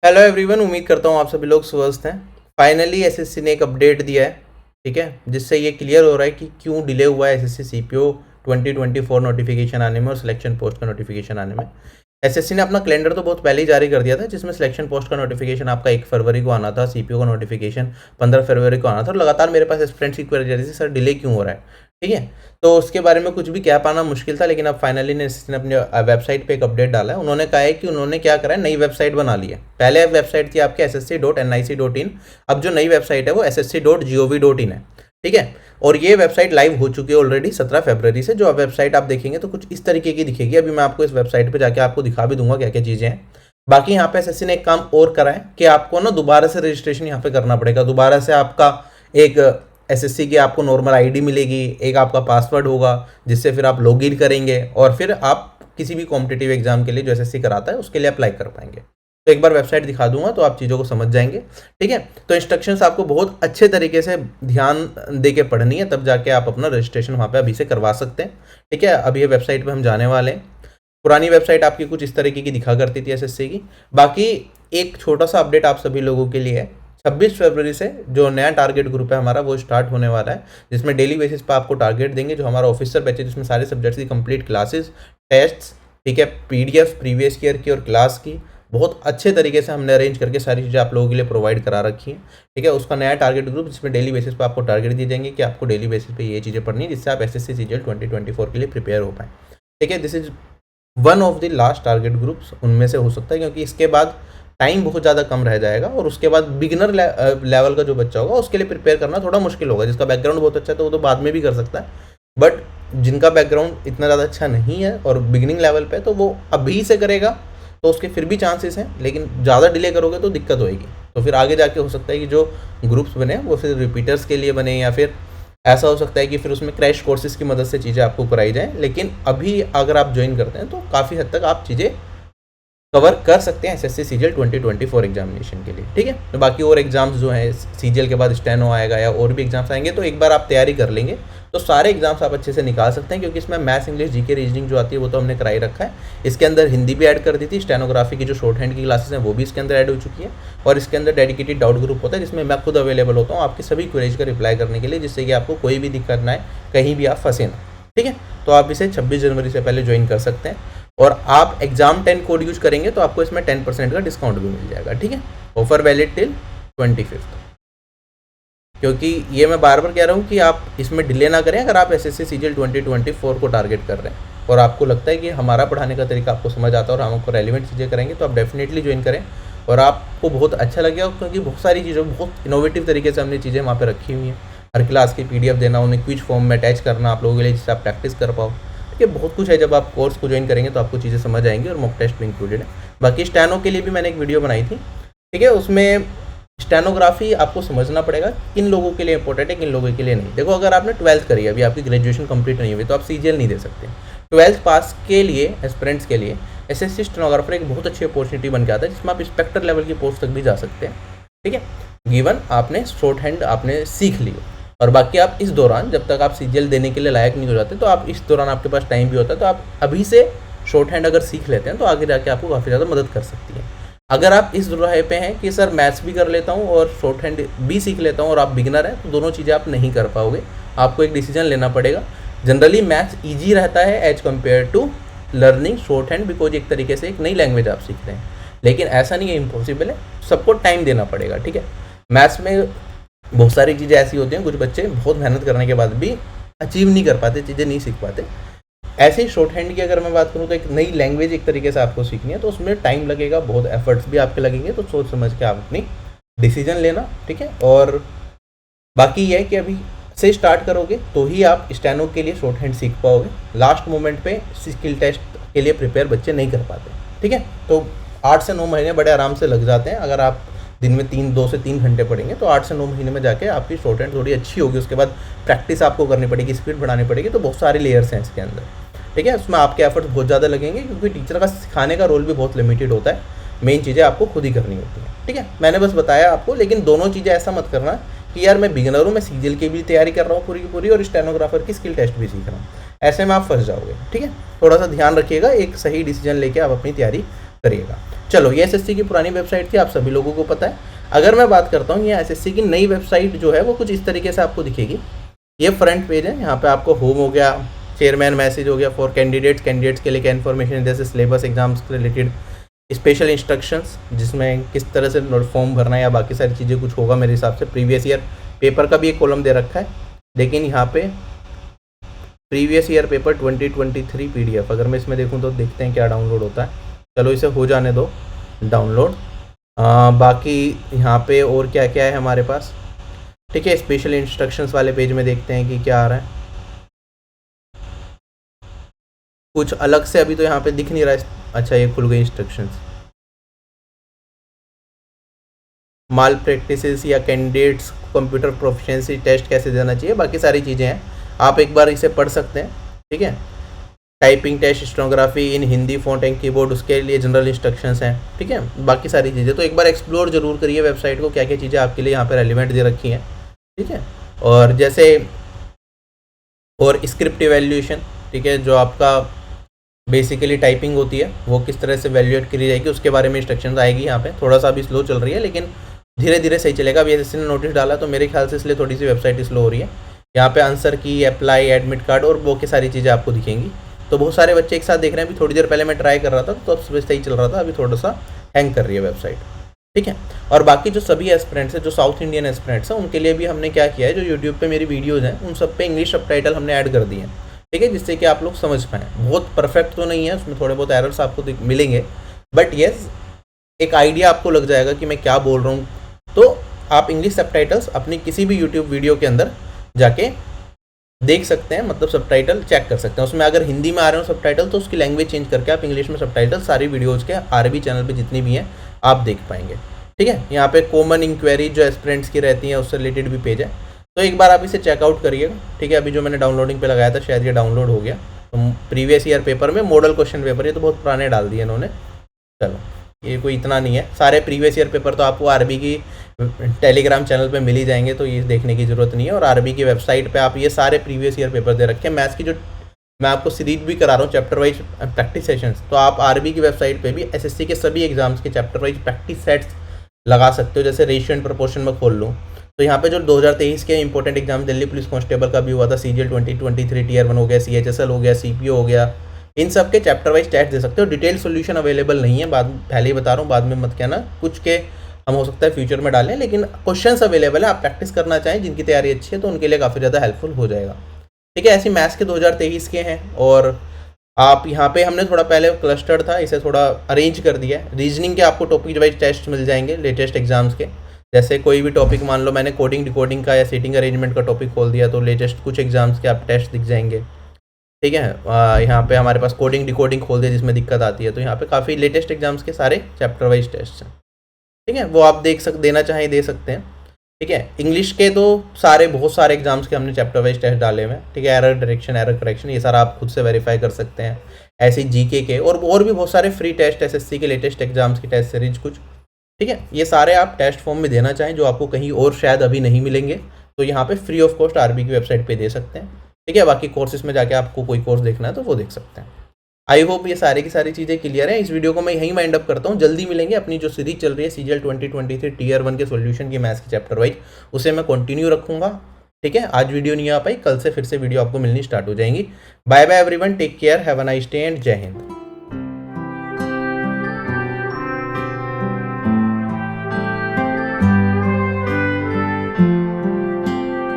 Hello everyone, उम्मीद करता हूँ आप सभी लोग स्वस्थ हैं। फाइनली एसएससी ने एक अपडेट दिया है, ठीक है, जिससे ये क्लियर हो रहा है कि क्यों डिले हुआ है एसएससी सीपीओ 2024 नोटिफिकेशन आने में और सिलेक्शन पोस्ट का नोटिफिकेशन आने में। एसएससी ने अपना कैलेंडर तो बहुत पहले ही जारी कर दिया था, जिसमें सिलेक्शन पोस्ट का नोटिफिकेशन आपका 1 फरवरी को आना था, सीपीओ का नोटिफिकेशन 15 फरवरी को आना था। और लगातार मेरे पास स्टूडेंट्स की क्वेरी जा रही थी, सर डिले क्यों हो रहा है, ठीक है। तो उसके बारे में कुछ भी कह पाना मुश्किल था, लेकिन अब फाइनली ने एसएससी ने अपने वेबसाइट पे एक अपडेट डाला है। उन्होंने कहा है कि उन्होंने क्या करा है, नई वेबसाइट बना ली है। पहले वेबसाइट थी आपके ssc.nic.in, अब जो नई वेबसाइट है वो ssc.gov.in है, ठीक है। और ये वेबसाइट लाइव हो चुकी है ऑलरेडी 17 फरवरी से। जो अब वेबसाइट आप देखेंगे तो कुछ इस तरीके की दिखेगी। अभी मैं आपको इस वेबसाइट पे जाके आपको दिखा भी दूंगा क्या क्या चीज़ें हैं। बाकी यहाँ पे एसएससी ने एक काम और करा है कि आपको ना दोबारा से रजिस्ट्रेशन यहाँ पे करना पड़ेगा। दोबारा से आपका एक एसएससी की आपको नॉर्मल आईडी मिलेगी, एक आपका पासवर्ड होगा, जिससे फिर आप लॉगिन करेंगे और फिर आप किसी भी कॉम्पिटिटिव एग्जाम के लिए जो एसएससी कराता है उसके लिए अप्लाई कर पाएंगे। तो एक बार वेबसाइट दिखा दूंगा तो आप चीज़ों को समझ जाएंगे, ठीक है। तो इंस्ट्रक्शंस आपको बहुत अच्छे तरीके से ध्यान दे के पढ़नी है, तब जाके आप अपना रजिस्ट्रेशन वहाँ पे अभी से करवा सकते हैं, ठीक है। अब ये वेबसाइट पे हम जाने वाले हैं। पुरानी वेबसाइट आपकी कुछ इस तरीके की दिखा करती थी एसएससी की। बाकी एक छोटा सा अपडेट आप सभी लोगों के लिए है। 26 फरवरी से जो नया टारगेट ग्रुप है हमारा वो स्टार्ट होने वाला है, जिसमें डेली बेसिस पर आपको टारगेट देंगे। जो हमारा ऑफिसर बैच है जिसमें सारे सब्जेक्ट्स की कंप्लीट क्लासेस, टेस्ट्स, ठीक है, पीडीएफ प्रीवियस ईयर की और क्लास की बहुत अच्छे तरीके से हमने अरेंज करके सारी चीज़ें आप लोगों के लिए प्रोवाइड करा रखी है, ठीक है। उसका नया टारगेट ग्रुप जिसमें डेली बेसिस पर आपको टारगेट दिए जाएंगे कि आपको डेली बेसिस पे ये चीज़ें पढ़नी है, जिससे आप एसएससी सीजीएल 2024 के लिए प्रिपेयर हो पाएँ, ठीक है। This is one of the last target groups उनमें से हो सकता है, क्योंकि इसके बाद टाइम बहुत ज़्यादा कम रह जाएगा और उसके बाद बिगिनर लेवल का जो बच्चा होगा उसके लिए प्रिपेयर करना थोड़ा मुश्किल होगा। जिसका बैकग्राउंड बहुत अच्छा है तो वो तो बाद में भी कर सकता है, बट जिनका बैकग्राउंड इतना ज़्यादा अच्छा नहीं है और बिगिनिंग लेवल पे, तो वो अभी से करेगा तो उसके फिर भी चांसेस हैं, लेकिन ज़्यादा डिले करोगे तो दिक्कत होएगी। तो फिर आगे जाके हो सकता है कि जो ग्रुप्स बने वो फिर रिपीटर्स के लिए बने, या फिर ऐसा हो सकता है कि फिर उसमें क्रैश कोर्सेज की मदद से चीज़ें आपको कराई जाएँ। लेकिन अभी अगर आप ज्वाइन करते हैं तो काफ़ी हद तक आप चीज़ें कवर कर सकते हैं एसएससी सीजीएल 2024 एग्जामिनेशन के लिए, ठीक है। तो बाकी और एग्जाम्स जो हैं सीजीएल के बाद स्टेनो आएगा या और भी एग्जाम्स आएंगे, तो एक बार आप तैयारी कर लेंगे तो सारे एग्जाम्स आप अच्छे से निकाल सकते हैं, क्योंकि इसमें मैथ्स, इंग्लिश, जीके, रीजनिंग जो आती है वो तो हमने कराई रखा है। इसके अंदर हिंदी भी ऐड कर दी थी, स्टेनोग्राफी की जो शॉर्ट हैंड की क्लासेस हैं वो भी इसके अंदर ऐड हो चुकी है, और इसके अंदर डेडिकेटेड डाउट ग्रुप होता है जिसमें मैं खुद अवेलेबल होता हूँ आपकी सभी क्वेरीज का रिप्लाई करने के लिए, जिससे कि आपको कोई भी दिक्कत ना आए, कहीं भी आप फंसे ना, ठीक है। तो आप इसे 26 जनवरी से पहले ज्वाइन कर सकते हैं, और आप एग्जाम 10 कोड यूज करेंगे तो आपको इसमें 10% का डिस्काउंट भी मिल जाएगा, ठीक है। ऑफर वैलिड टिल 25, क्योंकि ये मैं बार बार कह रहा हूँ कि आप इसमें डिले ना करें। अगर आप एसएससी सीजीएल 2024 को टारगेट कर रहे हैं और आपको लगता है कि हमारा पढ़ाने का तरीका आपको समझ आता है और हम आपको रेलिवेंट चीज़ें करेंगे, तो आप डेफिनेटली ज्वाइन करें और आपको बहुत अच्छा लगेगा, क्योंकि बहुत सारी चीज़ें बहुत इनोवेटिव तरीके से हमने चीज़ें वहाँ पर रखी हुई हैं। हर क्लास की पीडीएफ देना, उन्हें क्विज फॉर्म में अटैच करना आप लोगों के लिए, जिससे आप प्रैक्टिस कर पाओ, ठीक है। बहुत कुछ है, जब आप कोर्स को ज्वाइन करेंगे तो आपको चीज़ें समझ आएंगी, और मॉक टेस्ट भी इंक्लूडेड है। बाकी स्टैनो के लिए भी मैंने एक वीडियो बनाई थी, ठीक है। उसमें स्टेनोग्राफी आपको समझना पड़ेगा किन लोगों के लिए इंपॉर्टेंट है, किन लोगों के लिए नहीं। देखो, अगर आपने 12th करी है, अभी आपकी ग्रेजुएशन कंप्लीट नहीं हुई, तो आप सीजीएल नहीं दे सकते। 12th पास के लिए एस्पिरेंट्स के लिए एसएससी स्टेनोग्राफर एक बहुत अच्छी अपॉर्चुनिटी बन के आता है, जिसमें आप इंस्पेक्टर लेवल की पोस्ट तक भी जा सकते हैं, ठीक है। गिवन आपने शॉर्ट हैंड आपने सीख ली, और बाकी आप इस दौरान जब तक आप सीजीएल देने के लिए लायक नहीं हो जाते, तो आप इस दौरान आपके पास टाइम भी होता है, तो आप अभी से शॉर्ट हैंड अगर सीख लेते हैं तो आगे जाके आपको काफ़ी ज़्यादा मदद कर सकती है। अगर आप इस राह पे हैं कि सर मैथ्स भी कर लेता हूँ और शॉर्ट हैंड भी सीख लेता हूँ, और आप बिगिनर हैं, तो दोनों चीज़ें आप नहीं कर पाओगे। आपको एक डिसीजन लेना पड़ेगा। जनरली मैथ्स ईजी रहता है as compare to learning shorthand, because एक तरीके से एक नई लैंग्वेज आप सीख रहे हैं, लेकिन ऐसा नहीं है, इम्पॉसिबल है। सबको टाइम देना पड़ेगा, ठीक है। मैथ्स में बहुत सारी चीज़ें ऐसी होती हैं, कुछ बच्चे बहुत मेहनत करने के बाद भी अचीव नहीं कर पाते, चीज़ें नहीं सीख पाते। ऐसे ही शॉर्ट हैंड की अगर मैं बात करूँ तो एक नई लैंग्वेज एक तरीके से आपको सीखनी है, तो उसमें टाइम लगेगा, बहुत एफर्ट्स भी आपके लगेंगे, तो सोच समझ के आप अपनी डिसीजन लेना, ठीक है। और बाकी ये है कि अभी से स्टार्ट करोगे तो ही आप स्टेनो के लिए शॉर्ट हैंड सीख पाओगे। लास्ट मोमेंट पे स्किल टेस्ट के लिए प्रिपेयर बच्चे नहीं कर पाते, ठीक है। तो 8 से 9 महीने बड़े आराम से लग जाते हैं। अगर आप दिन में 2 से 3 घंटे पढ़ेंगे तो 8 से 9 महीने में जाके आपकी शॉर्ट हैंड थोड़ी अच्छी होगी। उसके बाद प्रैक्टिस आपको करनी पड़ेगी, स्पीड बढ़ानी पड़ेगी, तो बहुत सारे लेयर्स हैं इसके अंदर, ठीक है। उसमें आपके एफर्ट्स बहुत ज़्यादा लगेंगे, क्योंकि टीचर का सिखाने का रोल भी बहुत लिमिटेड होता है। मेन चीज़ें आपको खुद ही करनी होती हैं, ठीक है। मैंने बस बताया आपको, लेकिन दोनों चीज़ें ऐसा मत करना कि यार मैं बिगिनर हूँ, मैं सीजीएल की भी तैयारी कर रहा हूँ पूरी की पूरी, और स्टेनोग्राफर की स्किल टेस्ट भी सीख रहा हूँ। ऐसे में आप फंस जाओगे, ठीक है। थोड़ा सा ध्यान रखिएगा, एक सही डिसीजन लेके आप अपनी तैयारी करिएगा। चलो, ये एसएससी की पुरानी वेबसाइट थी, आप सभी लोगों को पता है। अगर मैं बात करता हूँ, ये एसएससी की नई वेबसाइट जो है वो कुछ इस तरीके से आपको दिखेगी। ये फ्रंट पेज है, यहाँ पे आपको होम हो गया, चेयरमैन मैसेज हो गया फॉर कैंडिडेट्स के लिए क्या इन्फॉर्मेशन, जैसे सिलेबस, एग्जाम्स के रिलेटेड स्पेशल इंस्ट्रक्शंस, जिसमें किस तरह से फॉर्म भरना है या बाकी सारी चीज़ें कुछ होगा मेरे हिसाब से। प्रीवियस ईयर पेपर का भी एक कॉलम दे रखा है, लेकिन यहाँ पे प्रीवियस ईयर पेपर 2023 पीडीएफ, अगर मैं इसमें देखूँ तो देखते हैं क्या डाउनलोड होता है। चलो इसे हो जाने दो डाउनलोड। बाकी यहाँ पे और क्या क्या है हमारे पास, ठीक है। स्पेशल इंस्ट्रक्शंस वाले पेज में देखते हैं कि क्या आ रहा है। कुछ अलग से अभी तो यहाँ पे दिख नहीं रहा है। अच्छा, ये खुल गई इंस्ट्रक्शंस। माल प्रैक्टिसेस या कैंडिडेट्स कंप्यूटर प्रोफिशिएंसी टेस्ट कैसे देना चाहिए, बाकी सारी चीज़ें हैं, आप एक बार इसे पढ़ सकते हैं, ठीक है। Typing test, stenography in Hindi font and keyboard, उसके लिए जनरल इंस्ट्रक्शंस हैं, ठीक है। बाकी सारी चीज़ें तो एक बार एक्सप्लोर जरूर करिए वेबसाइट को, क्या क्या चीज़ें आपके लिए यहाँ पे रेलिवेंट दे रखी हैं, ठीक है। और जैसे और स्क्रिप्ट इवैल्यूएशन, ठीक है, जो आपका बेसिकली टाइपिंग होती है वो किस तरह से वैल्यूएट करी जाएगी, उसके बारे में इंस्ट्रक्शंस आएगी यहाँ पे। थोड़ा सा अभी स्लो चल रही है, लेकिन धीरे धीरे सही चलेगा। अभी एसएससी ने नोटिस डाला तो मेरे ख्याल से इसलिए थोड़ी सी वेबसाइट स्लो हो रही है। यहाँ पे आंसर की, अप्लाई, एडमिट कार्ड और वो की सारी चीज़ें आपको दिखेंगी। तो बहुत सारे बच्चे एक साथ देख रहे हैं। अभी थोड़ी देर पहले मैं ट्राई कर रहा था तो अब सही चल रहा था, अभी थोड़ा सा हैंग कर रही है वेबसाइट, ठीक है। और बाकी जो सभी एस्पिरेंट्स हैं, जो साउथ इंडियन एस्पिरेंट्स हैं, उनके लिए भी हमने क्या किया है, जो यूट्यूब पे मेरी वीडियोज़ हैं उन सब पे इंग्लिश सबटाइटल हमने ऐड कर दिए हैं, ठीक है, जिससे कि आप लोग समझ पाएँ। बहुत परफेक्ट तो नहीं है, उसमें थोड़े बहुत एरर्स आपको मिलेंगे, बट येस एक आइडिया आपको लग जाएगा कि मैं क्या बोल रहा हूँ। तो आप इंग्लिश सबटाइटल्स अपनी किसी भी यूट्यूब वीडियो के अंदर जाके देख सकते हैं, मतलब सबटाइटल चेक कर सकते हैं। उसमें अगर हिंदी में आ रहे हो सबटाइटल तो उसकी लैंग्वेज चेंज करके आप इंग्लिश में सबटाइटल सारी वीडियोज़ के आरबी चैनल पे जितनी भी हैं आप देख पाएंगे, ठीक है। यहाँ पे कॉमन इंक्वायरी जो एस्पिरेंट्स की रहती हैं उससे रिलेटेड भी पेज है, तो एक बार आप इसे चेकआउट करिएगा, ठीक है। अभी जो मैंने डाउनलोडिंग पे लगाया था शायद ये डाउनलोड हो गया। तो प्रीवियस ईयर पेपर में मॉडल क्वेश्चन पेपर, ये तो बहुत पुराने डाल दिए इन्होंने, चलो ये कोई इतना नहीं है। सारे प्रीवियस ईयर पेपर तो आपको आरबी की टेलीग्राम चैनल पे मिल ही जाएंगे, तो ये देखने की ज़रूरत नहीं है। और आरबी की वेबसाइट पे आप ये सारे प्रीवियस ईयर पेपर दे रखे हैं। मैथ्स की जो मैं आपको सीरीज भी करा रहा हूँ चैप्टर वाइज प्रैक्टिस सेशंस, तो आप आरबी की वेबसाइट पे भी एसएससी के सभी एग्जाम्स के चैप्टर वाइज प्रैक्टिस सेट्स लगा सकते हो। जैसे रेशियो एंड प्रोपोर्शन में खोल लूँ तो यहाँ पे जो 2023 के important exam Delhi police constable का भी हुआ था, सीजीएल 2023 टीयर 1 हो गया, सीएचएसएल हो गया, सीपीओ हो गया, इन सब के चैप्टर वाइज टेस्ट दे सकते हो। डिटेल सोल्यूशन अवेलेबल नहीं है, पहले ही बता रहा हूँ, बाद में मत कहना। कुछ के हम हो सकता है फ्यूचर में डालें, लेकिन क्वेश्चंस अवेलेबल है। आप प्रैक्टिस करना चाहें, जिनकी तैयारी अच्छी है तो उनके लिए काफ़ी ज़्यादा हेल्पफुल हो जाएगा, ठीक है। ऐसे मैथ्स के 2023 के हैं। और आप यहाँ पे हमने थोड़ा पहले क्लस्टर्ड था, इसे थोड़ा अरेंज कर दिया है। रीजनिंग के आपको टॉपिक वाइज टेस्ट मिल जाएंगे लेटेस्ट एग्जाम्स के। जैसे कोई भी टॉपिक मान लो मैंने कोडिंग डिकोडिंग का या सीटिंग अरेंजमेंट का टॉपिक खोल दिया तो लेटेस्ट कुछ एग्जाम्स के आप टेस्ट दिख जाएंगे, ठीक है। यहाँ पे हमारे पास कोडिंग डिकोडिंग खोल दिया जिसमें दिक्कत आती है, तो यहाँ पे काफ़ी लेटेस्ट एग्जाम्स के सारे चैप्टर वाइज टेस्ट हैं, ठीक है। वो आप देना चाहें दे सकते हैं, ठीक है। इंग्लिश के तो बहुत सारे एग्जाम्स के हमने चैप्टर वाइज टेस्ट डाले हुए हैं, ठीक है। एरर डायरेक्शन, एरर करेक्शन, ये सारा आप खुद से वेरीफाई कर सकते हैं। ऐसे जीके के और भी बहुत सारे फ्री टेस्ट एसएससी के लेटेस्ट एग्जाम्स की टेस्ट सीरीज कुछ, ठीक है। ये सारे आप टेस्ट फॉर्म में देना चाहें जो आपको कहीं और शायद अभी नहीं मिलेंगे, तो यहाँ पे फ्री ऑफ कॉस्ट आरबी की वेबसाइट पे दे सकते हैं, ठीक है। बाकी कोर्सेज में जाके आपको कोई कोर्स देखना है तो वो देख सकते हैं। आई होप ये सारी की सारी चीज़ें क्लियर है। इस वीडियो को मैं यहीं वाइंड अप करता हूँ। जल्दी मिलेंगे, अपनी जो सीरीज चल रही है सीजीएल 2023 टीयर 1 के सॉल्यूशन की मैथ्स के चैप्टर वाइज, उसे मैं कंटिन्यू रखूँगा, ठीक है। आज वीडियो नहीं आ पाई, कल से फिर से वीडियो आपको मिलनी स्टार्ट हो जाएंगी। Bye bye everyone, take care, have a nice day and जय हिंद।